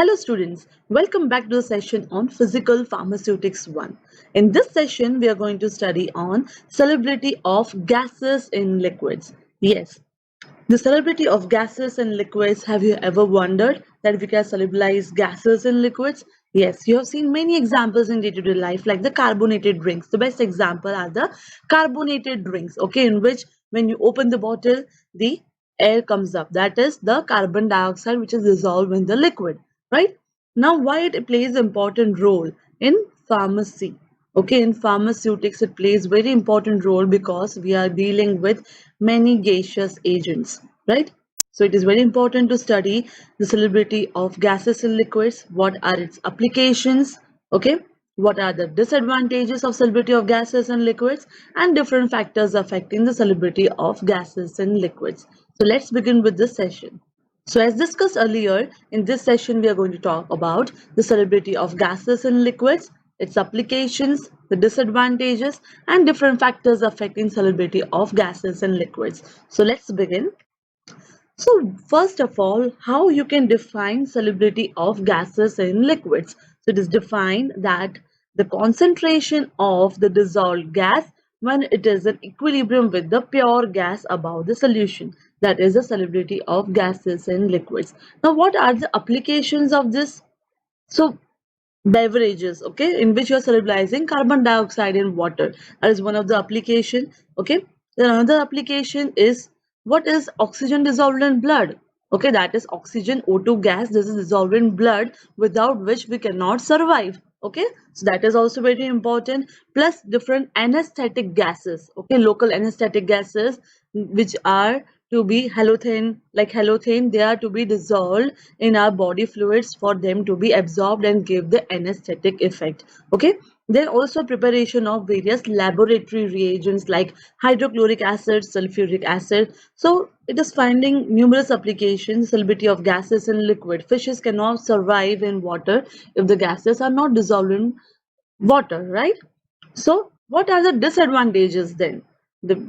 Hello students, welcome back to the session on Physical Pharmaceutics 1. In this session, we are going to study on solubility of gases in liquids. Yes, the solubility of gases in liquids. Have you ever wondered that we can solubilize gases in liquids? Yes, you have seen many examples in day-to-day life like the carbonated drinks. The best example are the carbonated drinks, okay, in which when you open the bottle, the air comes up. That is the carbon dioxide which is dissolved in the liquid, right? Now, why it plays an important role in pharmacy? Okay, in pharmaceutics, it plays very important role because we are dealing with many gaseous agents, right? So it is very important to study the solubility of gases in liquids. What are its applications? Okay, what are the disadvantages of solubility of gases in liquids and different factors affecting the solubility of gases in liquids. So let's begin with this session. So as discussed earlier, in this session we are going to talk about the solubility of gases in liquids, its applications, the disadvantages, and different factors affecting solubility of gases in liquids. So let's begin. So first of all, how you can define solubility of gases in liquids. So it is defined that the concentration of the dissolved gas when it is in equilibrium with the pure gas above the solution. That is the solubility of gases in liquids. Now what are the applications of this? So beverages, okay, in which you are solubilizing carbon dioxide in water. That is one of the application, okay. Then another application is what is oxygen dissolved in blood, okay, that is oxygen O2 gas. This is dissolved in blood without which we cannot survive, okay. So that is also very important. Plus different anesthetic gases, okay, local anesthetic gases which are to be halothane, like halothane, they are to be dissolved in our body fluids for them to be absorbed and give the anesthetic effect, okay. Then also preparation of various laboratory reagents like hydrochloric acid, sulfuric acid. So it is finding numerous applications. Solubility of gases in liquid. Fishes cannot survive in water if the gases are not dissolved in water, right? So what are the disadvantages then? The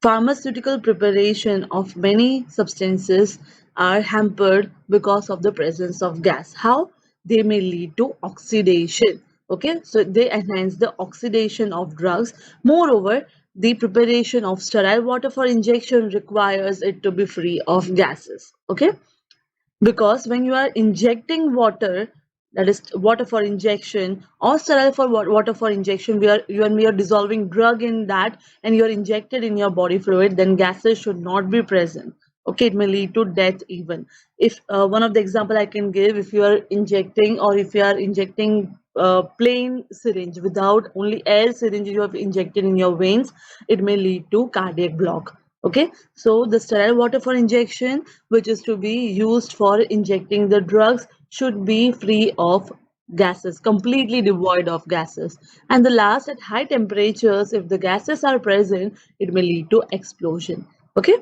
pharmaceutical preparation of many substances are hampered because of the presence of gas. How? They may lead to oxidation. Okay, so they enhance the oxidation of drugs. Moreover, the preparation of sterile water for injection requires it to be free of gases. Okay, because when you are injecting water, that is water for injection or sterile for water for injection, we are dissolving drug in that and you are injected in your body fluid, then gases should not be present. Okay, it may lead to death even. If one of the example I can give, if you are injecting or if you are injecting plain syringe without only air syringe you have injected in your veins, it may lead to cardiac block. Okay, so the sterile water for injection, which is to be used for injecting the drugs, should be free of gases, completely devoid of gases. And the last, at high temperatures, if the gases are present, it may lead to explosion. Okay,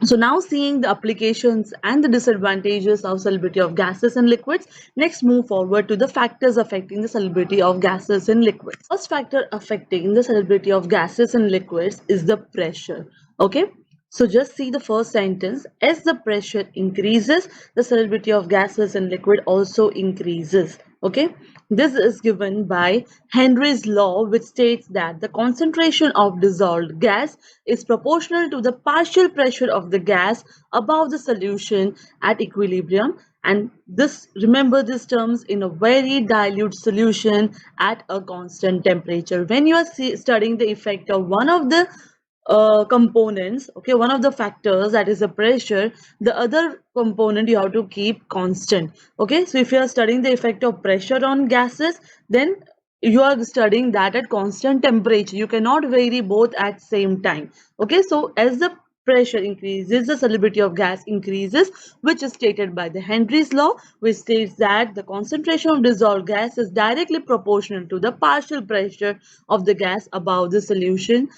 so now seeing the applications and the disadvantages of solubility of gases and liquids, next move forward to the factors affecting the solubility of gases in liquids. First factor affecting the solubility of gases in liquids is the pressure. Okay, so just see the first sentence. As the pressure increases, the solubility of gases in liquid also increases. Okay, this is given by Henry's law, which states that the concentration of dissolved gas is proportional to the partial pressure of the gas above the solution at equilibrium. And this, remember these terms, in a very dilute solution at a constant temperature. When you are studying the effect of one of the components, okay, one of the factors, that is the pressure, the other component you have to keep constant. Okay, so if you are studying the effect of pressure on gases, then you are studying that at constant temperature. You cannot vary both at same time. Okay, so as the pressure increases, the solubility of gas increases, which is stated by the Henry's law, which states that the concentration of dissolved gas is directly proportional to the partial pressure of the gas above the solution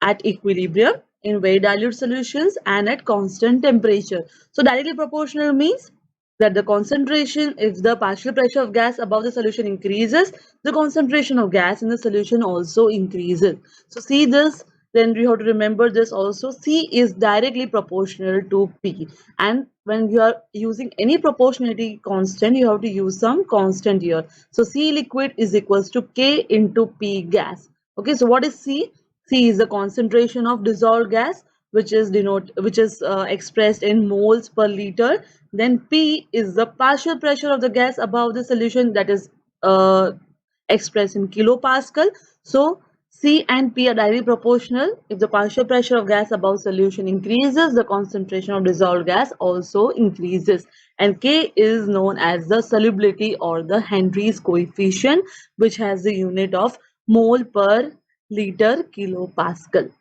at equilibrium in very dilute solutions and at constant temperature. So directly proportional means that the concentration, if the partial pressure of gas above the solution increases, the concentration of gas in the solution also increases. So see this, then we have to remember this also. C is directly proportional to P, and when you are using any proportionality constant, you have to use some constant here. So C liquid is equals to K into P gas. Okay, so what is C? C is the concentration of dissolved gas, which is expressed in moles per liter. Then P is the partial pressure of the gas above the solution, that is uh, expressed in kilopascal. So C and P are directly proportional. If the partial pressure of gas above solution increases, the concentration of dissolved gas also increases. And K is known as the solubility or the Henry's coefficient, which has the unit of mole per liter kilopascal.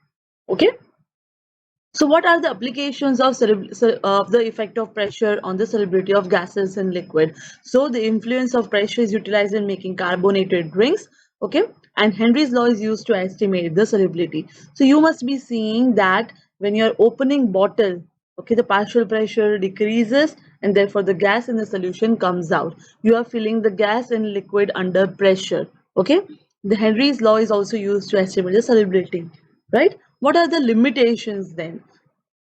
Okay. So what are the applications of, of the effect of pressure on the solubility of gases in liquid? So the influence of pressure is utilized in making carbonated drinks, okay? And Henry's law is used to estimate the solubility. So you must be seeing that when you're opening bottle, okay, the partial pressure decreases and therefore the gas in the solution comes out. You are filling the gas in liquid under pressure, okay? The Henry's law is also used to estimate the solubility, right? What are the limitations then?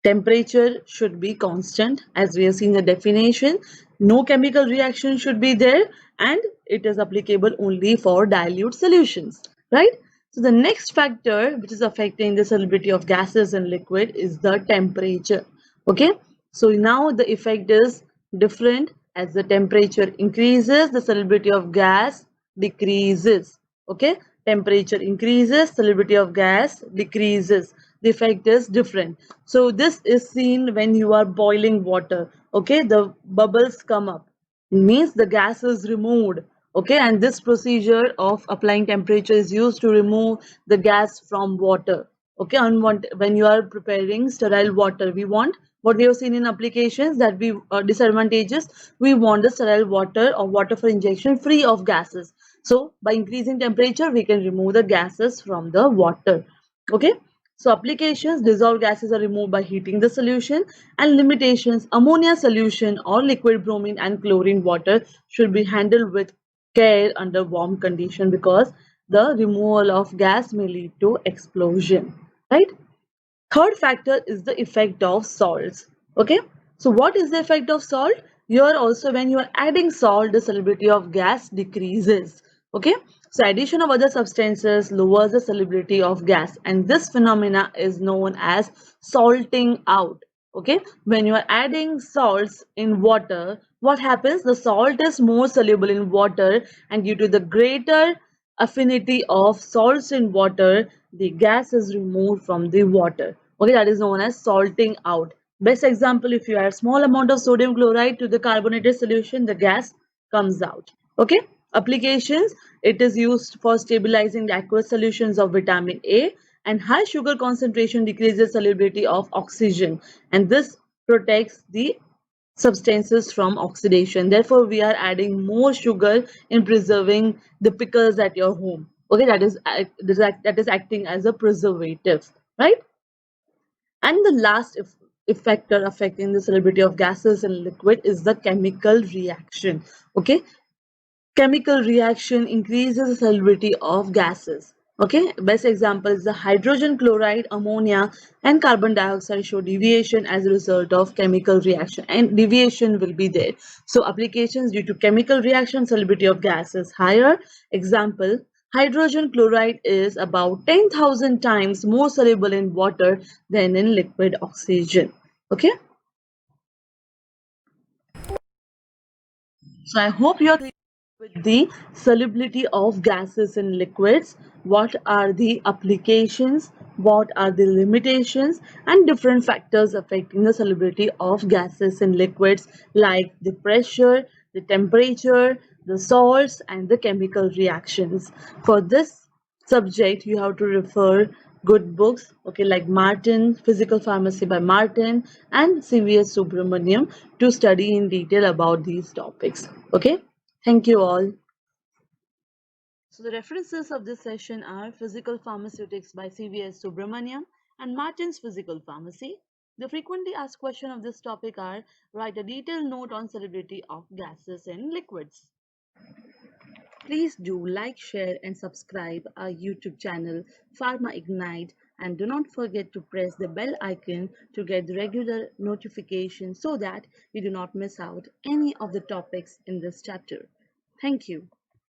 Temperature should be constant, as we have seen the definition. No chemical reaction should be there, and it is applicable only for dilute solutions, right? So the next factor which is affecting the solubility of gases and liquid is the temperature. Okay, so now the effect is different. As the temperature increases, the solubility of gas decreases. Okay, temperature increases, solubility of gas decreases. The effect is different. So this is seen when you are boiling water. Okay, the bubbles come up, means the gas is removed. Okay, and this procedure of applying temperature is used to remove the gas from water. Okay, unwanted. When you are preparing sterile water, we want, what we have seen in applications, that we disadvantages, we want the sterile water or water for injection free of gases. So by increasing temperature, we can remove the gases from the water. Okay, so applications: dissolved gases are removed by heating the solution. And limitations: ammonia solution or liquid bromine and chlorine water should be handled with care under warm condition, because the removal of gas may lead to explosion, right? Third factor is the effect of salts. Okay, so what is the effect of salt? Here also, when you are adding salt, the solubility of gas decreases. Okay, so addition of other substances lowers the solubility of gas, and this phenomena is known as salting out. Okay, when you are adding salts in water, what happens? The salt is more soluble in water, and due to the greater affinity of salts in water, the gas is removed from the water. Okay, that is known as salting out. Best example: if you add small amount of sodium chloride to the carbonated solution, the gas comes out. Okay, applications: it is used for stabilizing the aqueous solutions of vitamin A, and high sugar concentration decreases solubility of oxygen, and this protects the substances from oxidation. Therefore, we are adding more sugar in preserving the pickles at your home. Okay, that is acting as a preservative, right? And the last factor affecting the solubility of gases and liquid is the chemical reaction. Okay, chemical reaction increases the solubility of gases. Okay, best example is the hydrogen chloride, ammonia, and carbon dioxide show deviation as a result of chemical reaction, and deviation will be there. So applications: due to chemical reaction, solubility of gas is higher. Example: hydrogen chloride is about 10,000 times more soluble in water than in liquid oxygen. Okay, so I hope you're with the solubility of gases in liquids. What are the applications? What are the limitations and different factors affecting the solubility of gases in liquids, like the pressure, the temperature, the salts, and the chemical reactions? For this subject, you have to refer good books, okay, like Martin, Physical Pharmacy by Martin, and CVS Subramaniam, to study in detail about these topics. Okay, thank you all. So the references of this session are Physical Pharmaceutics by CVS Subramaniam and Martin's Physical Pharmacy. The frequently asked questions of this topic are: write a detailed note on solubility of gases in liquids. Please do like, share, and subscribe our YouTube channel Pharma Ignite, and do not forget to press the bell icon to get the regular notification so that you do not miss out any of the topics in this chapter. Thank you.